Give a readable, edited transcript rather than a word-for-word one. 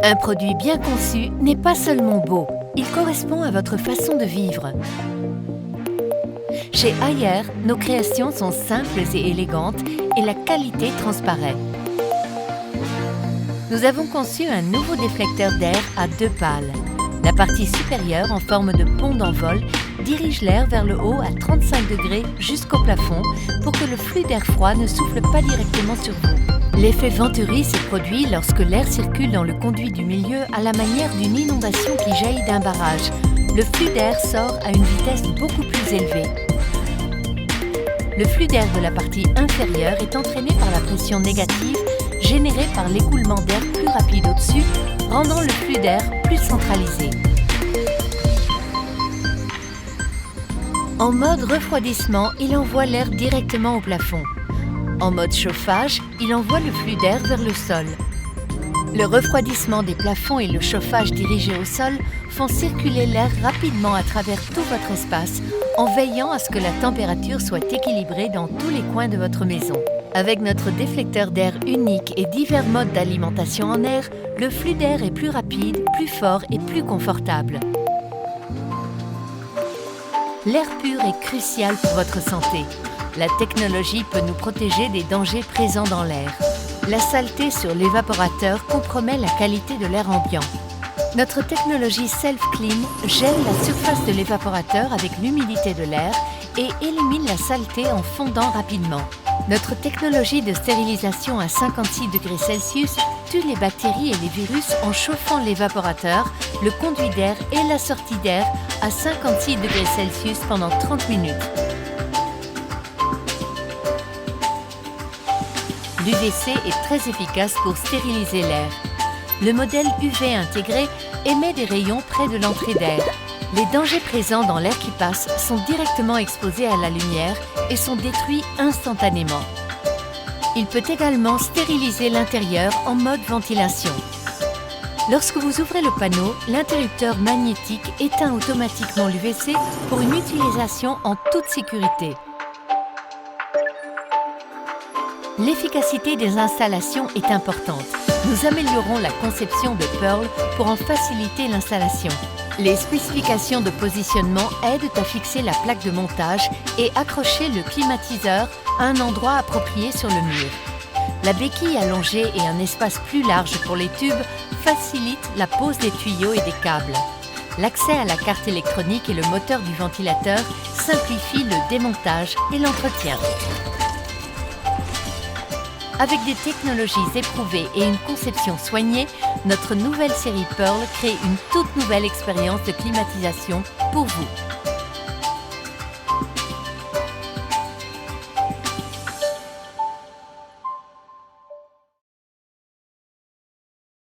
Un produit bien conçu n'est pas seulement beau, il correspond à votre façon de vivre. Chez Haier, nos créations sont simples et élégantes et la qualité transparaît. Nous avons conçu un nouveau déflecteur d'air à 2 pales. La partie supérieure, en forme de pont d'envol, dirige l'air vers le haut à 35 degrés jusqu'au plafond pour que le flux d'air froid ne souffle pas directement sur vous. L'effet Venturi se produit lorsque l'air circule dans le conduit du milieu à la manière d'une inondation qui jaillit d'un barrage. Le flux d'air sort à une vitesse beaucoup plus élevée. Le flux d'air de la partie inférieure est entraîné par la pression négative générée par l'écoulement d'air plus rapide au-dessus, rendant le flux d'air plus centralisé. En mode refroidissement, il envoie l'air directement au plafond. En mode chauffage, il envoie le flux d'air vers le sol. Le refroidissement des plafonds et le chauffage dirigé au sol font circuler l'air rapidement à travers tout votre espace en veillant à ce que la température soit équilibrée dans tous les coins de votre maison. Avec notre déflecteur d'air unique et divers modes d'alimentation en air, le flux d'air est plus rapide, plus fort et plus confortable. L'air pur est crucial pour votre santé. La technologie peut nous protéger des dangers présents dans l'air. La saleté sur l'évaporateur compromet la qualité de l'air ambiant. Notre technologie Self-Clean gèle la surface de l'évaporateur avec l'humidité de l'air et élimine la saleté en fondant rapidement. Notre technologie de stérilisation à 56 degrés Celsius tue les bactéries et les virus en chauffant l'évaporateur, le conduit d'air et la sortie d'air à 56 degrés Celsius pendant 30 minutes. L'UVC est très efficace pour stériliser l'air. Le modèle UV intégré émet des rayons près de l'entrée d'air. Les dangers présents dans l'air qui passe sont directement exposés à la lumière et sont détruits instantanément. Il peut également stériliser l'intérieur en mode ventilation. Lorsque vous ouvrez le panneau, l'interrupteur magnétique éteint automatiquement l'UVC pour une utilisation en toute sécurité. L'efficacité des installations est importante. Nous améliorons la conception de Pearl pour en faciliter l'installation. Les spécifications de positionnement aident à fixer la plaque de montage et accrocher le climatiseur à un endroit approprié sur le mur. La béquille allongée et un espace plus large pour les tubes facilitent la pose des tuyaux et des câbles. L'accès à la carte électronique et le moteur du ventilateur simplifient le démontage et l'entretien. Avec des technologies éprouvées et une conception soignée, notre nouvelle série Pearl crée une toute nouvelle expérience de climatisation pour vous.